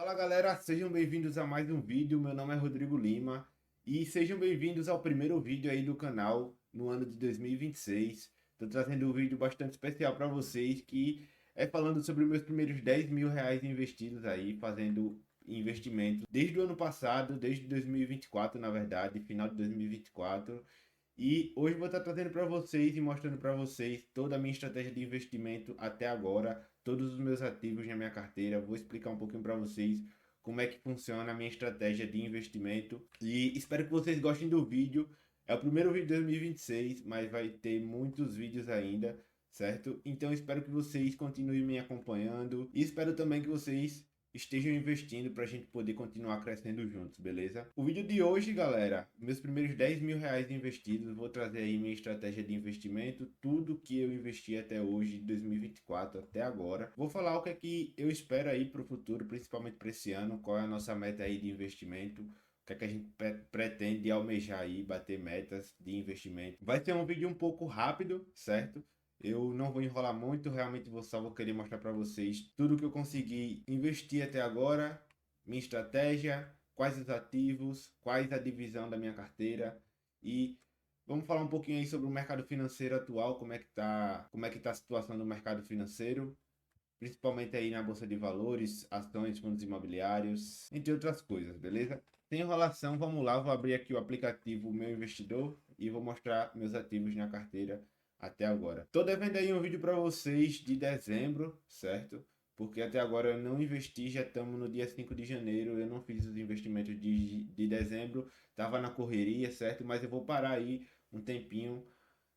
Fala galera, sejam bem-vindos a mais um vídeo. Meu nome é Rodrigo Lima e sejam bem-vindos ao primeiro vídeo aí do canal no ano de 2026. Estou trazendo um vídeo bastante especial para vocês que é falando sobre meus primeiros 10 mil reais investidos aí, fazendo investimento desde o ano passado, desde 2024, na verdade, final de 2024. E hoje eu vou estar trazendo para vocês e mostrando para vocês toda a minha estratégia de investimento até agora, todos os meus ativos na minha carteira. Vou explicar um pouquinho para vocês como é que funciona a minha estratégia de investimento. E espero que vocês gostem do vídeo. É o primeiro vídeo de 2026, mas vai ter muitos vídeos ainda, certo? Então espero que vocês continuem me acompanhando e espero também que vocês estejam investindo para a gente poder continuar crescendo juntos, beleza? O vídeo de hoje, galera, meus primeiros 10 mil reais investidos, vou trazer aí minha estratégia de investimento, tudo que eu investi até hoje, de 2024 até agora. Vou falar o que é que eu espero aí para o futuro, principalmente para esse ano, qual é a nossa meta aí de investimento, o que é que a gente pretende almejar aí, bater metas de investimento. Vai ser um vídeo um pouco rápido, certo? Eu não vou enrolar muito, realmente vou querer mostrar para vocês tudo que eu consegui investir até agora, minha estratégia, quais os ativos, quais a divisão da minha carteira e vamos falar um pouquinho aí sobre o mercado financeiro atual, como é que tá a situação do mercado financeiro, principalmente aí na bolsa de valores, ações, fundos imobiliários, entre outras coisas, beleza? Sem enrolação, vamos lá, vou abrir aqui o aplicativo Meu Investidor e vou mostrar meus ativos na carteira até agora. Tô devendo aí um vídeo para vocês de dezembro, certo? Porque até agora eu não investi, já estamos no dia 5 de janeiro, eu não fiz os investimentos de dezembro, tava na correria, certo? Mas eu vou parar aí um tempinho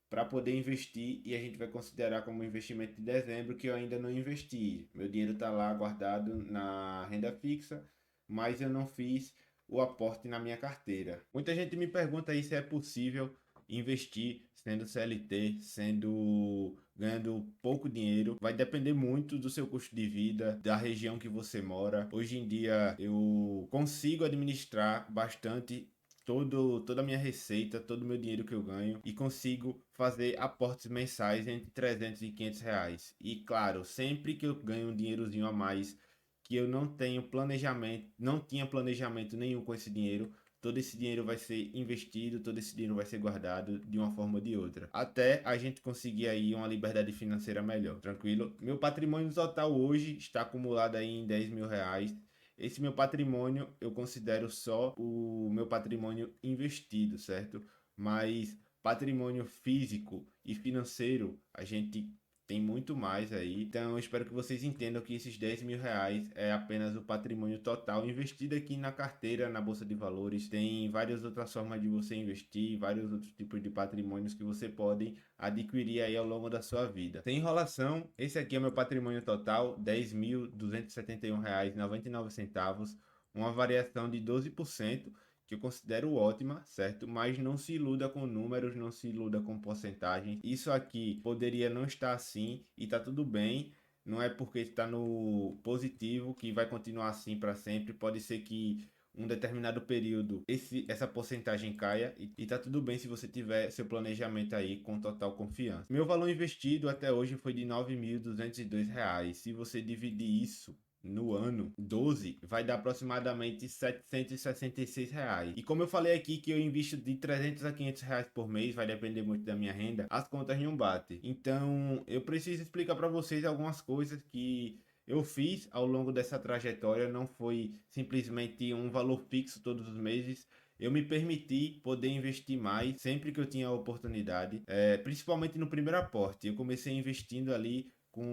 para poder investir e a gente vai considerar como investimento de dezembro que eu ainda não investi. Meu dinheiro está lá guardado na renda fixa, mas eu não fiz o aporte na minha carteira. Muita gente me pergunta aí se é possível investir sendo CLT, sendo ganhando pouco dinheiro. Vai depender muito do seu custo de vida, da região que você mora. Hoje em dia eu consigo administrar bastante toda a minha receita, todo o meu dinheiro que eu ganho e consigo fazer aportes mensais entre 300 e 500 reais. E claro, sempre que eu ganho um dinheirozinho a mais, que eu não tenho planejamento, não tinha planejamento nenhum com esse dinheiro, todo esse dinheiro vai ser investido, todo esse dinheiro vai ser guardado de uma forma ou de outra. Até a gente conseguir aí uma liberdade financeira melhor, tranquilo? Meu patrimônio total hoje está acumulado aí em 10 mil reais. Esse meu patrimônio eu considero só o meu patrimônio investido, certo? Mas patrimônio físico e financeiro a gente tem muito mais aí. Então eu espero que vocês entendam que esses 10 mil reais é apenas o patrimônio total investido aqui na carteira, na Bolsa de Valores. Tem várias outras formas de você investir, vários outros tipos de patrimônios que você pode adquirir aí ao longo da sua vida. Sem enrolação, esse aqui é meu patrimônio total, R$ 10.271,99, uma variação de 12%, que eu considero ótima, certo? Mas não se iluda com números, não se iluda com porcentagens. Isso aqui poderia não estar assim e tá tudo bem. Não é porque está no positivo que vai continuar assim para sempre. Pode ser que um determinado período essa porcentagem caia e tá tudo bem se você tiver seu planejamento aí com total confiança. Meu valor investido até hoje foi de R$ 9.202. Se você dividir isso no ano 12 vai dar aproximadamente R$ 766 reais. E como eu falei aqui que eu invisto de 300 a 500 reais por mês, vai depender muito da minha renda, as contas não batem. Então eu preciso explicar para vocês algumas coisas que eu fiz ao longo dessa trajetória, não foi simplesmente um valor fixo todos os meses. Eu me permiti poder investir mais sempre que eu tinha a oportunidade, principalmente no primeiro aporte. Eu comecei investindo ali com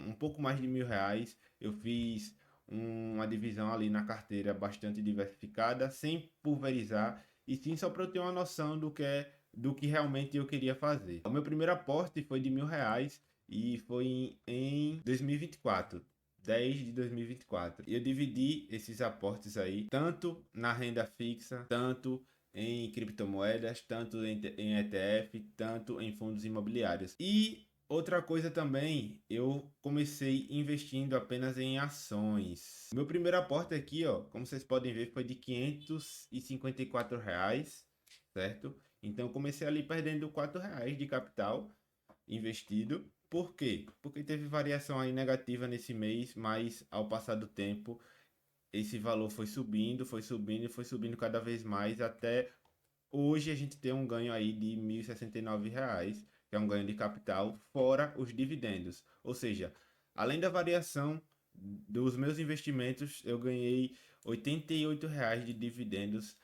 um pouco mais de R$ 1.000. Eu fiz uma divisão ali na carteira bastante diversificada, sem pulverizar, e sim só para eu ter uma noção do que realmente eu queria fazer. O meu primeiro aporte foi de R$ 1.000 e foi em 2024. 10 de 2024. Eu dividi esses aportes aí, tanto na renda fixa, tanto em criptomoedas, tanto em ETF, tanto em fundos imobiliários. E outra coisa também, eu comecei investindo apenas em ações. Meu primeiro aporte aqui, ó, como vocês podem ver, foi de R$ 554, certo? Então eu comecei ali perdendo R$ 4 de capital investido. Por quê? Porque teve variação aí negativa nesse mês, mas ao passar do tempo esse valor foi subindo e foi subindo cada vez mais até hoje a gente tem um ganho aí de R$ 1.069, que é um ganho de capital, fora os dividendos. Ou seja, além da variação dos meus investimentos, eu ganhei R$ 88 de dividendos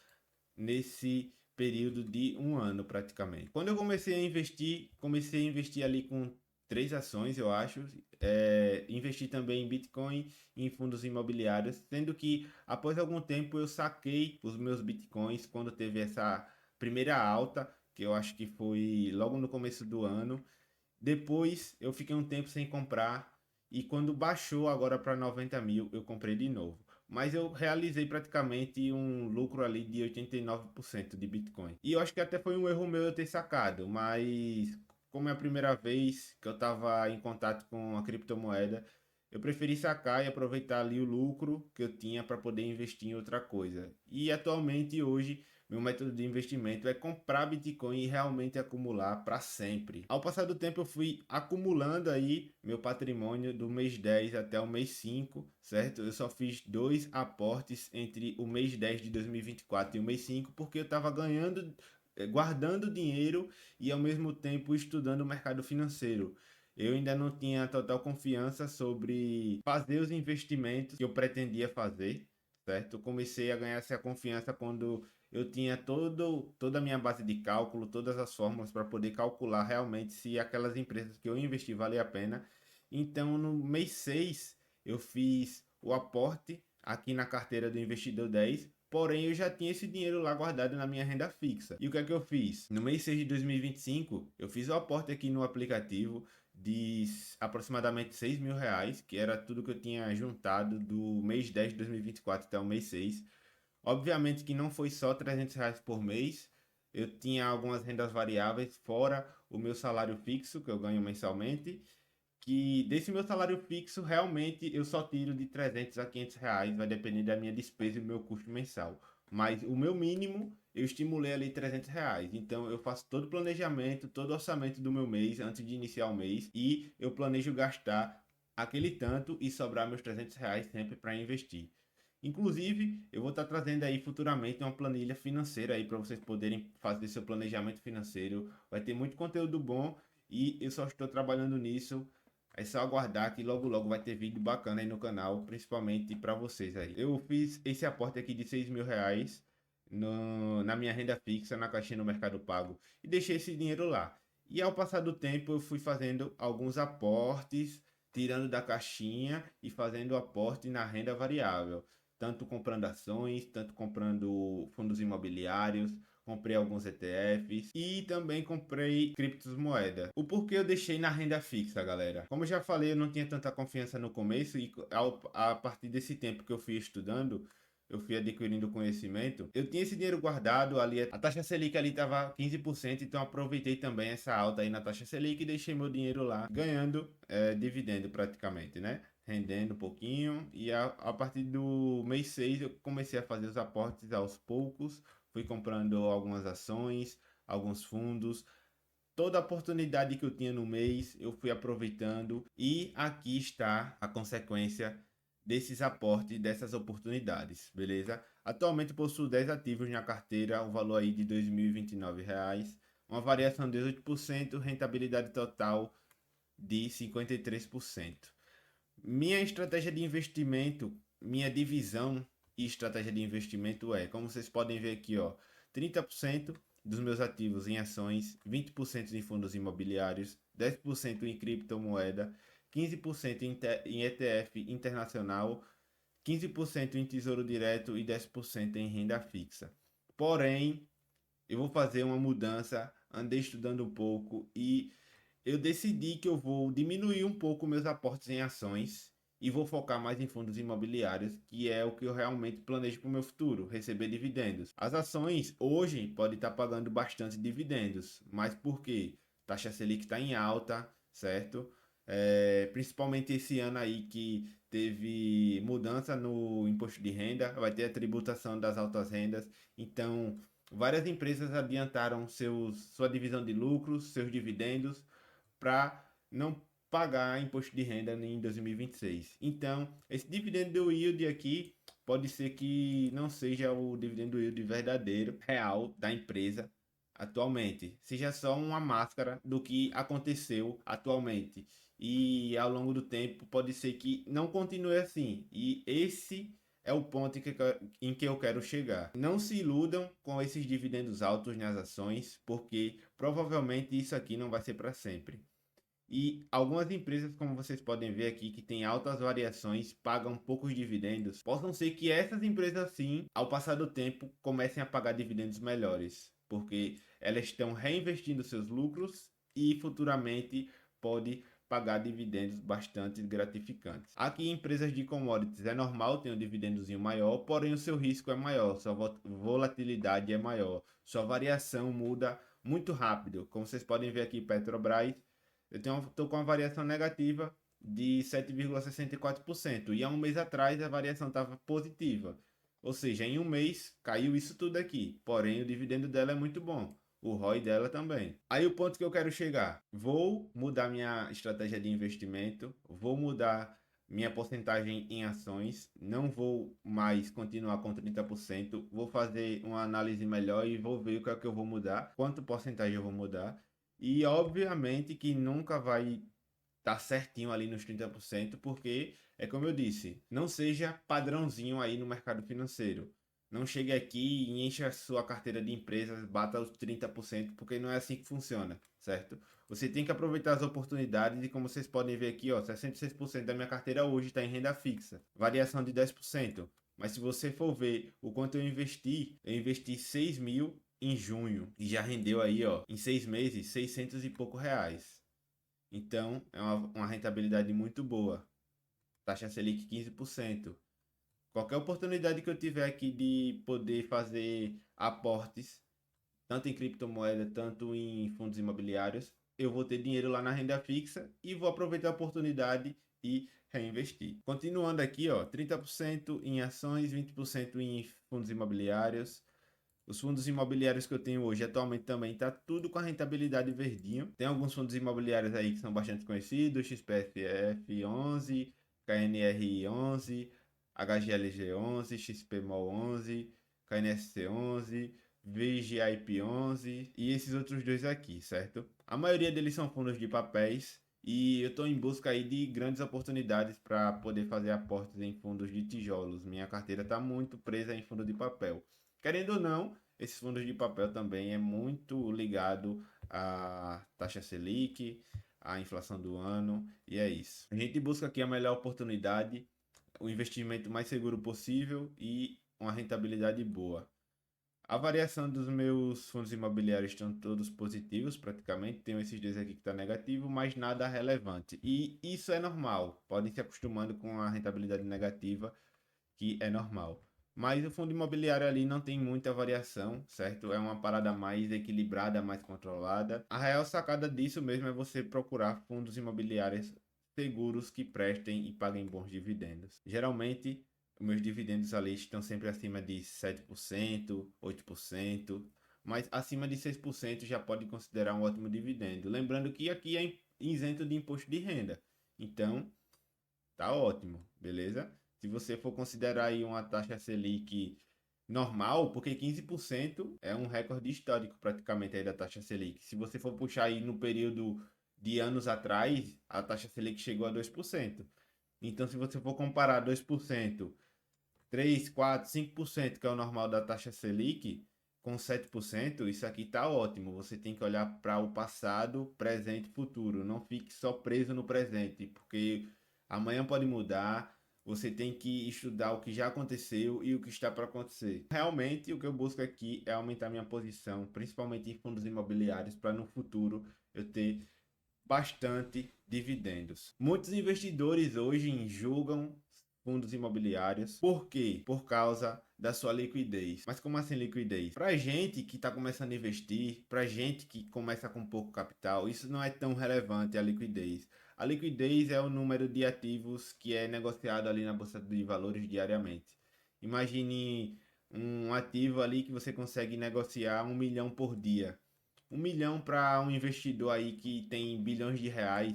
nesse período de um ano praticamente. Quando eu comecei a investir ali com três ações, eu acho. Investi também em Bitcoin e em fundos imobiliários, sendo que após algum tempo eu saquei os meus Bitcoins quando teve essa primeira alta, que eu acho que foi logo no começo do ano. Depois eu fiquei um tempo sem comprar e quando baixou agora para 90 mil eu comprei de novo. Mas eu realizei praticamente um lucro ali de 89% de Bitcoin. E eu acho que até foi um erro meu eu ter sacado, mas como é a primeira vez que eu estava em contato com a criptomoeda, eu preferi sacar e aproveitar ali o lucro que eu tinha para poder investir em outra coisa. E atualmente hoje meu método de investimento é comprar Bitcoin e realmente acumular para sempre. Ao passar do tempo, eu fui acumulando aí meu patrimônio do mês 10 até o mês 5, certo? Eu só fiz dois aportes entre o mês 10 de 2024 e o mês 5 porque eu estava ganhando, guardando dinheiro e ao mesmo tempo estudando o mercado financeiro. Eu ainda não tinha total confiança sobre fazer os investimentos que eu pretendia fazer, certo? Eu comecei a ganhar essa confiança quando eu tinha toda a minha base de cálculo, todas as fórmulas para poder calcular realmente se aquelas empresas que eu investi valia a pena. Então, no mês 6 eu fiz o aporte aqui na carteira do investidor 10, porém eu já tinha esse dinheiro lá guardado na minha renda fixa. E o que é que eu fiz? No mês 6 de 2025, eu fiz o aporte aqui no aplicativo de aproximadamente R$ 6.000, que era tudo que eu tinha juntado do mês 10 de 2024 até o mês 6. Obviamente que não foi só R$ 300 por mês. Eu tinha algumas rendas variáveis, fora o meu salário fixo, que eu ganho mensalmente. Que desse meu salário fixo, realmente eu só tiro de R$ 300 a R$ 500, vai depender da minha despesa e do meu custo mensal. Mas o meu mínimo, eu estimulei ali R$ 300. Então eu faço todo o planejamento, todo o orçamento do meu mês antes de iniciar o mês. E eu planejo gastar aquele tanto e sobrar meus R$ 300 sempre para investir. Inclusive, eu vou estar trazendo aí futuramente uma planilha financeira aí para vocês poderem fazer seu planejamento financeiro. Vai ter muito conteúdo bom e eu só estou trabalhando nisso. É só aguardar que logo logo vai ter vídeo bacana aí no canal, principalmente para vocês aí. Eu fiz esse aporte aqui de R$ 6.000 na minha renda fixa, na caixinha no Mercado Pago, e deixei esse dinheiro lá. E ao passar do tempo eu fui fazendo alguns aportes, tirando da caixinha e fazendo aporte na renda variável, tanto comprando ações, tanto comprando fundos imobiliários, comprei alguns ETFs e também comprei criptomoeda. O porquê eu deixei na renda fixa, galera? Como eu já falei, eu não tinha tanta confiança no começo e a partir desse tempo que eu fui estudando, eu fui adquirindo conhecimento, eu tinha esse dinheiro guardado ali, a taxa Selic ali estava 15%, então aproveitei também essa alta aí na taxa Selic e deixei meu dinheiro lá, ganhando dividendo praticamente, né? Rendendo um pouquinho, e a partir do mês 6 eu comecei a fazer os aportes aos poucos, fui comprando algumas ações, alguns fundos, toda a oportunidade que eu tinha no mês, eu fui aproveitando e aqui está a consequência desses aportes, dessas oportunidades, beleza? Atualmente possuo 10 ativos na carteira, um valor aí de R$ 2.029, uma variação de 18%, rentabilidade total de 53%. Minha estratégia de investimento, minha divisão e estratégia de investimento é, como vocês podem ver aqui, ó, 30% dos meus ativos em ações, 20% em fundos imobiliários, 10% em criptomoeda, 15% em ETF internacional, 15% em tesouro direto e 10% em renda fixa. Porém, eu vou fazer uma mudança, andei estudando um pouco e eu decidi que eu vou diminuir um pouco meus aportes em ações e vou focar mais em fundos imobiliários, que é o que eu realmente planejo para o meu futuro, receber dividendos. As ações hoje podem estar pagando bastante dividendos, mas por quê? Taxa Selic está em alta, certo? Principalmente esse ano aí que teve mudança no imposto de renda, vai ter a tributação das altas rendas, então várias empresas adiantaram sua divisão de lucros, seus dividendos, para não pagar imposto de renda em 2026. Então, esse dividendo do yield aqui pode ser que não seja o dividendo yield verdadeiro, real da empresa atualmente. Seja só uma máscara do que aconteceu atualmente. E ao longo do tempo pode ser que não continue assim. E esse é o ponto em que eu quero chegar. Não se iludam com esses dividendos altos nas ações, porque provavelmente isso aqui não vai ser para sempre. E algumas empresas, como vocês podem ver aqui, que têm altas variações, pagam poucos dividendos. Possam ser que essas empresas, sim, ao passar do tempo, comecem a pagar dividendos melhores, porque elas estão reinvestindo seus lucros e futuramente pode pagar dividendos bastante gratificantes. Aqui em empresas de commodities é normal ter um dividendozinho maior, porém o seu risco é maior, sua volatilidade é maior, sua variação muda muito rápido. Como vocês podem ver aqui, Petrobras, estou com uma variação negativa de 7,64%. E há um mês atrás a variação estava positiva. Ou seja, em um mês caiu isso tudo aqui. Porém, o dividendo dela é muito bom. O ROI dela também. Aí o ponto que eu quero chegar. Vou mudar minha estratégia de investimento. Vou mudar minha porcentagem em ações. Não vou mais continuar com 30%. Vou fazer uma análise melhor e vou ver o que é que eu vou mudar. Quanto porcentagem eu vou mudar. E obviamente que nunca vai estar certinho ali nos 30%, porque é como eu disse, não seja padrãozinho aí no mercado financeiro. Não chegue aqui e encha a sua carteira de empresas, bata os 30%, porque não é assim que funciona, certo? Você tem que aproveitar as oportunidades e como vocês podem ver aqui, ó, 66% da minha carteira hoje está em renda fixa, variação de 10%. Mas se você for ver o quanto eu investi 6 mil em junho e já rendeu aí, ó, em 6 meses, 600 e pouco reais. Então, é uma rentabilidade muito boa. Taxa Selic 15%. Qualquer oportunidade que eu tiver aqui de poder fazer aportes, tanto em criptomoeda, tanto em fundos imobiliários, eu vou ter dinheiro lá na renda fixa e vou aproveitar a oportunidade e reinvestir. Continuando aqui, ó, 30% em ações, 20% em fundos imobiliários. Os fundos imobiliários que eu tenho hoje atualmente também tá tudo com a rentabilidade verdinho. Tem alguns fundos imobiliários aí que são bastante conhecidos, XPFF 11, KNR 11, HGLG 11, XPMOL 11, KNSC 11, VGIP 11 e esses outros dois aqui, certo? A maioria deles são fundos de papéis e eu estou em busca aí de grandes oportunidades para poder fazer aportes em fundos de tijolos. Minha carteira está muito presa em fundo de papel. Querendo ou não, esses fundos de papel também é muito ligado à taxa Selic, à inflação do ano, e é isso. A gente busca aqui a melhor oportunidade, o investimento mais seguro possível e uma rentabilidade boa. A variação dos meus fundos imobiliários estão todos positivos, praticamente. Tenho esses dois aqui que está negativo, mas nada relevante. E isso é normal. Podem se acostumando com a rentabilidade negativa, que é normal. Mas o fundo imobiliário ali não tem muita variação, certo? É uma parada mais equilibrada, mais controlada. A real sacada disso mesmo é você procurar fundos imobiliários seguros que prestem e paguem bons dividendos. Geralmente, os meus dividendos ali estão sempre acima de 7%, 8%, mas acima de 6% já pode considerar um ótimo dividendo. Lembrando que aqui é isento de imposto de renda. Então, tá ótimo, beleza? Se você for considerar aí uma taxa Selic normal, porque 15% é um recorde histórico praticamente aí da taxa Selic. Se você for puxar aí no período de anos atrás, a taxa Selic chegou a 2%. Então, se você for comparar 2%, 3, 4, 5%, que é o normal da taxa Selic, com 7%, isso aqui tá ótimo. Você tem que olhar para o passado, presente e futuro. Não fique só preso no presente, porque amanhã pode mudar. Você tem que estudar o que já aconteceu e o que está para acontecer. Realmente, o que eu busco aqui é aumentar minha posição, principalmente em fundos imobiliários, para no futuro eu ter bastante dividendos. Muitos investidores hoje julgam fundos imobiliários. Por quê? Por causa da sua liquidez. Mas como assim liquidez? Pra gente que está começando a investir, pra gente que começa com pouco capital, isso não é tão relevante a liquidez. A liquidez é o número de ativos que é negociado ali na bolsa de valores diariamente. Imagine um ativo ali que você consegue negociar 1 milhão por dia. 1 milhão para um investidor aí que tem bilhões de reais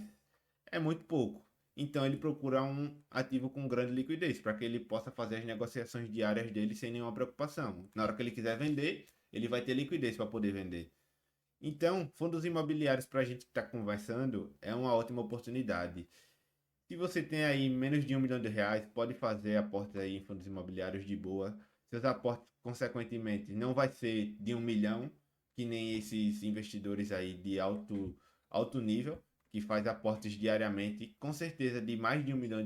é muito pouco. Então ele procura um ativo com grande liquidez, para que ele possa fazer as negociações diárias dele sem nenhuma preocupação. Na hora que ele quiser vender, ele vai ter liquidez para poder vender. Então, fundos imobiliários para a gente que está conversando é uma ótima oportunidade. Se você tem aí menos de R$ 1 milhão, pode fazer aportes aí em fundos imobiliários de boa. Seus aportes, consequentemente, não vai ser de 1 milhão, que nem esses investidores aí de alto nível, que faz aportes diariamente, com certeza de mais de R$ 1 milhão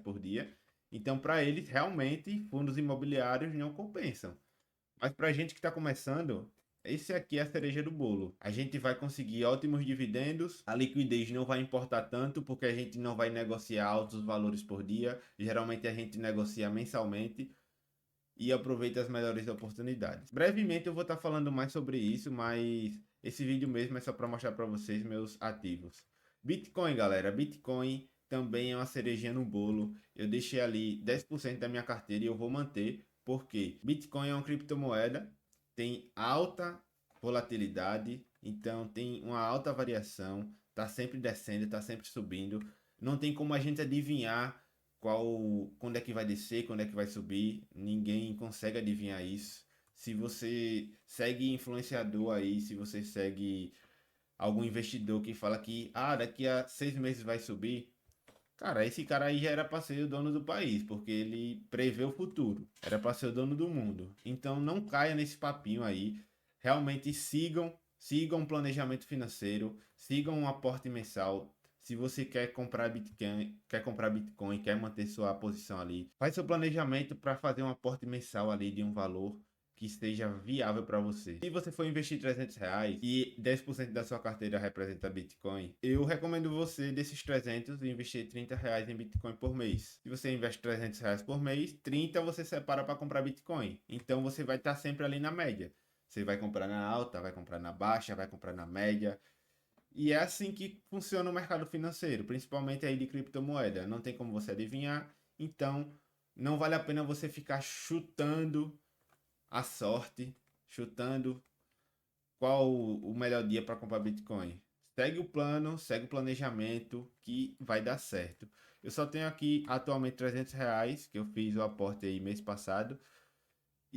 por dia. Então, para eles, realmente, fundos imobiliários não compensam. Mas para a gente que está começando, esse aqui é a cereja do bolo. A gente vai conseguir ótimos dividendos, a liquidez não vai importar tanto, porque a gente não vai negociar altos valores por dia. Geralmente a gente negocia mensalmente e aproveita as melhores oportunidades. Brevemente eu vou estar falando mais sobre isso, mas esse vídeo mesmo é só para mostrar para vocês meus ativos. Bitcoin, galera, Bitcoin também é uma cerejinha no bolo. Eu deixei ali 10% da minha carteira e eu vou manter, porque Bitcoin é uma criptomoeda, tem alta volatilidade, então tem uma alta variação, tá sempre descendo, tá sempre subindo. Não tem como a gente adivinhar quando é que vai descer, quando é que vai subir. Ninguém consegue adivinhar isso. Se você segue influenciador aí, se você segue algum investidor que fala que daqui a 6 meses vai subir, cara, esse cara aí já era para ser o dono do país, porque ele prevê o futuro. Era para ser o dono do mundo. Então não caia nesse papinho aí. Realmente sigam um planejamento financeiro, sigam um aporte mensal. Se você quer comprar Bitcoin, quer manter sua posição ali, faz seu planejamento para fazer um aporte mensal ali de um valor que seja viável para você. Se você for investir R$ 300 e 10% da sua carteira representa Bitcoin, eu recomendo você, desses 300, investir R$ 30 em Bitcoin por mês. Se você investe R$ 300 por mês, 30 você separa para comprar Bitcoin. Então você vai estar sempre ali na média. Você vai comprar na alta, vai comprar na baixa, vai comprar na média. E é assim que funciona o mercado financeiro, principalmente aí de criptomoeda. Não tem como você adivinhar, então não vale a pena você ficar chutando a sorte, chutando qual o melhor dia para comprar Bitcoin. Segue o plano, segue o planejamento que vai dar certo. Eu só tenho aqui atualmente R$ 300 que eu fiz o aporte aí mês passado.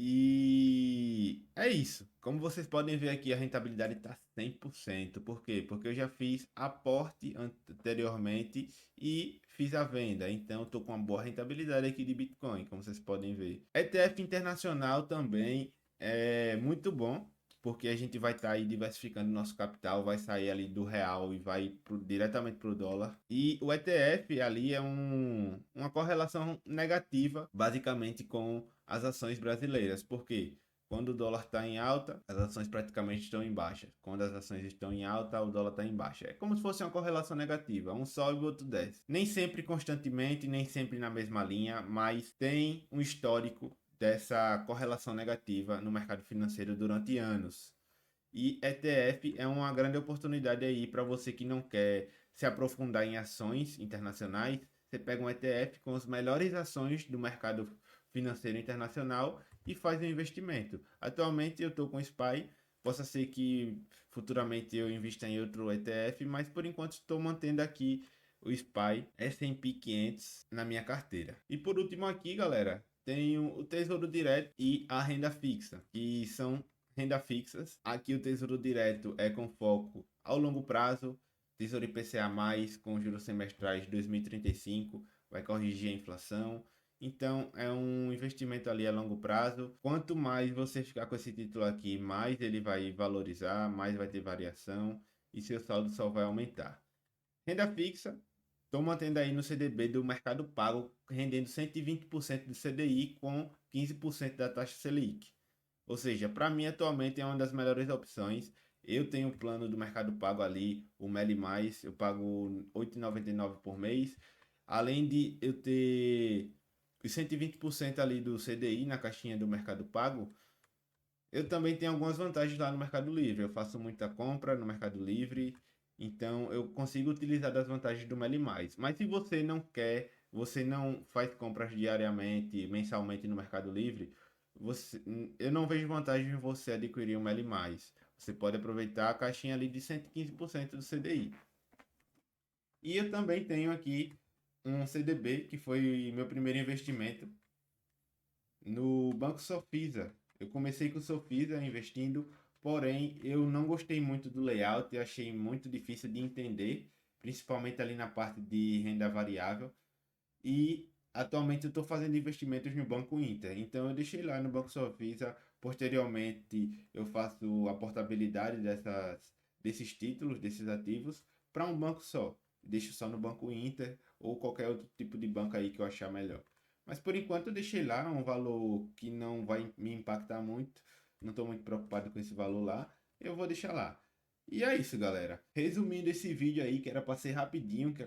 E é isso. Como vocês podem ver aqui, a rentabilidade está 100%. Por quê? Porque eu já fiz aporte anteriormente e fiz a venda. Então, estou com uma boa rentabilidade aqui de Bitcoin, como vocês podem ver. ETF internacional também é muito bom, porque a gente vai estar aí diversificando nosso capital, vai sair ali do real e vai diretamente para o dólar. E o ETF ali é uma correlação negativa, basicamente, com as ações brasileiras. Por quê? Quando o dólar está em alta, as ações praticamente estão em baixa. Quando as ações estão em alta, o dólar está em baixa. É como se fosse uma correlação negativa. Um sobe e o outro desce. Nem sempre constantemente, nem sempre na mesma linha, mas tem um histórico dessa correlação negativa no mercado financeiro durante anos. E ETF é uma grande oportunidade aí para você que não quer se aprofundar em ações internacionais. Você pega um ETF com as melhores ações do mercado financeiro internacional e faz um investimento. Atualmente eu estou com o SPY, possa ser que futuramente eu invista em outro ETF, mas por enquanto estou mantendo aqui o SPY S&P 500 na minha carteira. E por último aqui, galera, tenho o Tesouro Direto e a renda fixa, que são renda fixas. Aqui o Tesouro Direto é com foco ao longo prazo, Tesouro IPCA+, com juros semestrais 2035, vai corrigir a inflação. Então é um investimento ali a longo prazo. Quanto mais você ficar com esse título aqui, mais ele vai valorizar, mais vai ter variação e seu saldo só vai aumentar. Renda fixa, estou mantendo aí no CDB do Mercado Pago, rendendo 120% do CDI com 15% da taxa Selic. Ou seja, para mim atualmente é uma das melhores opções. Eu tenho o plano do Mercado Pago ali, o Meli Mais, eu pago R$ 8,99 por mês. Além de eu ter os 120% ali do CDI na caixinha do Mercado Pago, eu também tenho algumas vantagens lá no Mercado Livre. Eu faço muita compra no Mercado Livre, então eu consigo utilizar das vantagens do Meli Mais. Mas se você não quer, você não faz compras diariamente, mensalmente no Mercado Livre, eu não vejo vantagem em você adquirir um Meli Mais. Você pode aproveitar a caixinha ali de 115% do CDI. E eu também tenho aqui um CDB, que foi meu primeiro investimento, no Banco Sofisa. Eu comecei com o Sofisa investindo, porém eu não gostei muito do layout, eu achei muito difícil de entender, principalmente ali na parte de renda variável. E atualmente eu estou fazendo investimentos no Banco Inter. Então eu deixei lá no Banco Sofisa. Posteriormente eu faço a portabilidade desses títulos, desses ativos, para um banco só. Deixo só no Banco Inter ou qualquer outro tipo de banco aí que eu achar melhor. Mas por enquanto eu deixei lá um valor que não vai me impactar muito. Não estou muito preocupado com esse valor lá. Eu vou deixar lá. E é isso, galera. Resumindo esse vídeo aí, que era para ser rapidinho, que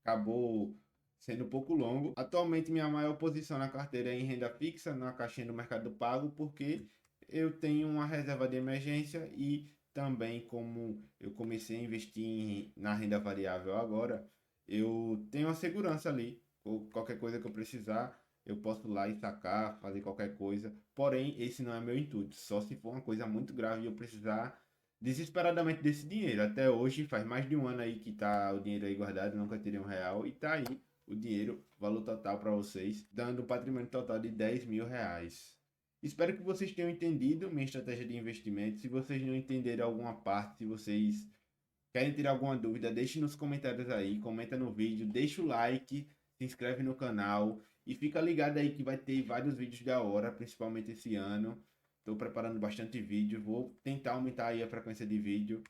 acabou sendo um pouco longo. Atualmente, minha maior posição na carteira é em renda fixa, na caixinha do Mercado Pago, porque eu tenho uma reserva de emergência e também, como eu comecei a investir na renda variável agora, eu tenho uma segurança ali. Ou qualquer coisa que eu precisar, eu posso ir lá e sacar, fazer qualquer coisa. Porém, esse não é meu intuito. Só se for uma coisa muito grave e eu precisar desesperadamente desse dinheiro. Até hoje, faz mais de um ano aí que tá o dinheiro aí guardado, nunca teria R$ 1 e tá aí o dinheiro, valor total para vocês, dando um patrimônio total de R$ 10.000. Espero que vocês tenham entendido minha estratégia de investimento. Se vocês não entenderam alguma parte, se vocês querem tirar alguma dúvida, deixe nos comentários aí, comenta no vídeo, deixa o like, se inscreve no canal e fica ligado aí que vai ter vários vídeos da hora, principalmente esse ano. Estou preparando bastante vídeo, vou tentar aumentar aí a frequência de vídeo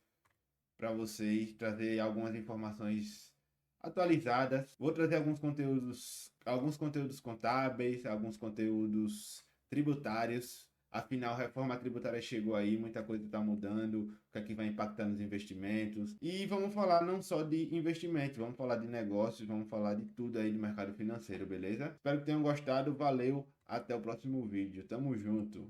para vocês, trazer algumas informações atualizadas. Vou trazer alguns conteúdos contábeis, alguns conteúdos tributários. Afinal, a reforma tributária chegou aí, muita coisa está mudando, o que é que vai impactar nos investimentos. E vamos falar não só de investimentos, vamos falar de negócios, vamos falar de tudo aí do mercado financeiro, beleza? Espero que tenham gostado, valeu, até o próximo vídeo. Tamo junto!